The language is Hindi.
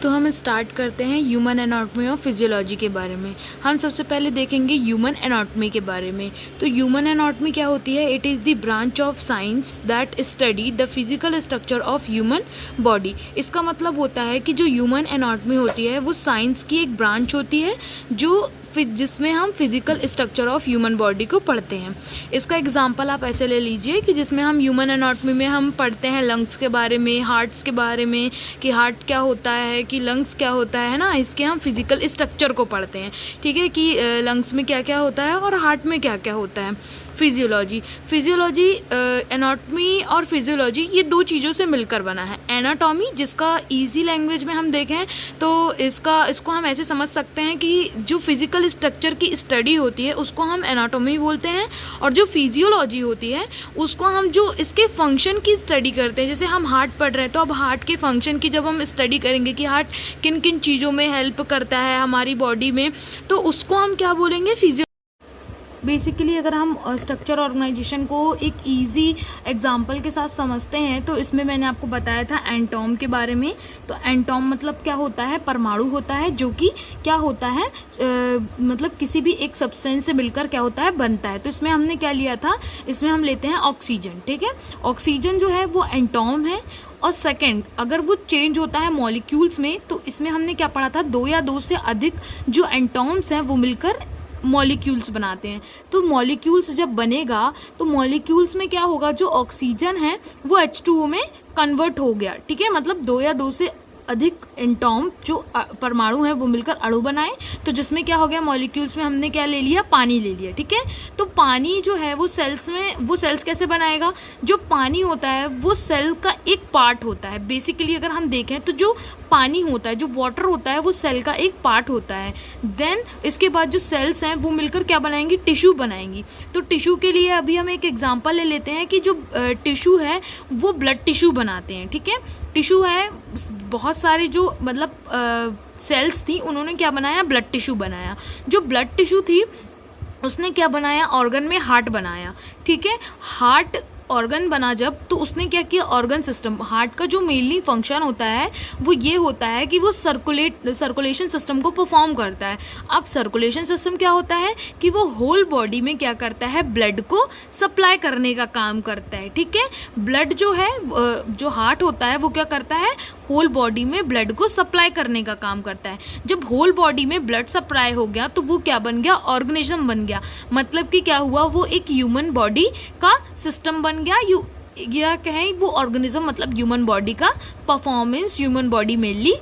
तो हम स्टार्ट करते हैं ह्यूमन एनाटॉमी और फिजियोलॉजी के बारे में। हम सबसे पहले देखेंगे ह्यूमन एनाटॉमी के बारे में। तो ह्यूमन एनाटॉमी क्या होती है? It is the branch of science that study the physical structure of human body. इसका मतलब होता है कि जो ह्यूमन एनाटॉमी होती है वो साइंस की एक ब्रांच होती है जो जिसमें हम physical structure of human body को पढ़ते हैं। इसका एग्जांपल आप ऐसे ले लीजिए कि जिसमें हम ह्यूमन एनाटॉमी में हम पढ़ते हैं लंग्स के बारे में, हार्ट्स के बारे में, कि हार्ट क्या होता है, कि लंग्स क्या होता है ना। इसके हम फिजिकल स्ट्रक्चर को पढ़ते हैं, ठीक है, कि लंग्स में क्या क्या होता है और हार्ट में क्या क्या होता है। फिजियोलॉजी एनाटॉमी और फिजियोलॉजी ये दो चीज़ों से मिलकर बना है। एनाटॉमी जिसका इजी लैंग्वेज में हम देखें तो इसको हम ऐसे समझ सकते हैं कि जो फिजिकल स्ट्रक्चर की स्टडी होती है उसको हम एनाटॉमी बोलते हैं, और जो फिजियोलॉजी होती है उसको हम जो इसके फंक्शन की स्टडी करते हैं। जैसे हम हार्ट पढ़ रहे हैं तो अब हार्ट के फंक्शन की जब हम स्टडी करेंगे कि हार्ट किन किन चीज़ों में हेल्प करता है हमारी बॉडी में, तो उसको हम क्या बोलेंगे? फिजियो। बेसिकली अगर हम स्ट्रक्चर ऑर्गेनाइजेशन को एक इजी एग्जांपल के साथ समझते हैं तो इसमें मैंने आपको बताया था एटॉम के बारे में। तो एटॉम मतलब क्या होता है? परमाणु होता है, जो कि क्या होता है मतलब किसी भी एक सब्सटेंस से मिलकर क्या होता है? बनता है। तो इसमें हमने क्या लिया था? इसमें हम लेते हैं ऑक्सीजन, ठीक है। ऑक्सीजन जो है वो एटॉम है। और सेकंड, अगर वो चेंज होता है मॉलिक्यूल्स में तो इसमें हमने क्या पढ़ा था? दो या दो से अधिक जो एटॉम्स हैं वो मिलकर मॉलिक्यूल्स बनाते हैं। तो मॉलिक्यूल्स जब बनेगा तो मॉलिक्यूल्स में क्या होगा? जो ऑक्सीजन है वो H2O में कन्वर्ट हो गया, ठीक है। मतलब दो या दो से अधिक एटॉम जो परमाणु है वो मिलकर अणु बनाए, तो जिसमें क्या हो गया? मॉलिक्यूल्स में हमने क्या ले लिया? पानी ले लिया, ठीक है। तो पानी जो है वो सेल्स में, वो सेल्स कैसे बनाएगा? जो पानी होता है वो सेल का एक पार्ट होता है। बेसिकली अगर हम देखें तो जो पानी होता है, जो वाटर होता है, वो सेल का एक पार्ट होता है। देन इसके बाद जो सेल्स हैं वो मिलकर क्या बनाएंगी? टिश्यू बनाएंगी। तो टिश्यू के लिए अभी हम एक एग्जांपल ले लेते हैं कि जो टिश्यू है वो ब्लड टिश्यू बनाते हैं, ठीक है। टिश्यू है, बहुत सारे जो मतलब सेल्स थी उन्होंने क्या बनाया? ब्लड टिश्यू बनाया। जो ब्लड टिश्यू थी उसने क्या बनाया? ऑर्गन में हार्ट बनाया, ठीक है। हार्ट ऑर्गन बना जब, तो उसने क्या किया? Organ system. हार्ट का जो मेनली फंक्शन होता है वो ये होता है कि वो सर्कुलेशन सिस्टम को परफॉर्म करता है। अब सर्कुलेशन सिस्टम क्या होता है कि वो होल बॉडी में क्या करता है? ब्लड को सप्लाई करने का काम करता है, ठीक है। ब्लड जो है, जो हार्ट होता है वो क्या करता है? होल बॉडी में ब्लड को सप्लाई करने का काम करता है। जब होल बॉडी में ब्लड सप्लाई हो गया तो वो क्या बन गया? ऑर्गेनिज्म बन गया। मतलब कि क्या हुआ? वो एक ह्यूमन बॉडी का सिस्टम बन गया। या कहें वो ऑर्गेनिज्म मतलब ह्यूमन बॉडी का परफॉर्मेंस ह्यूमन बॉडी मेनली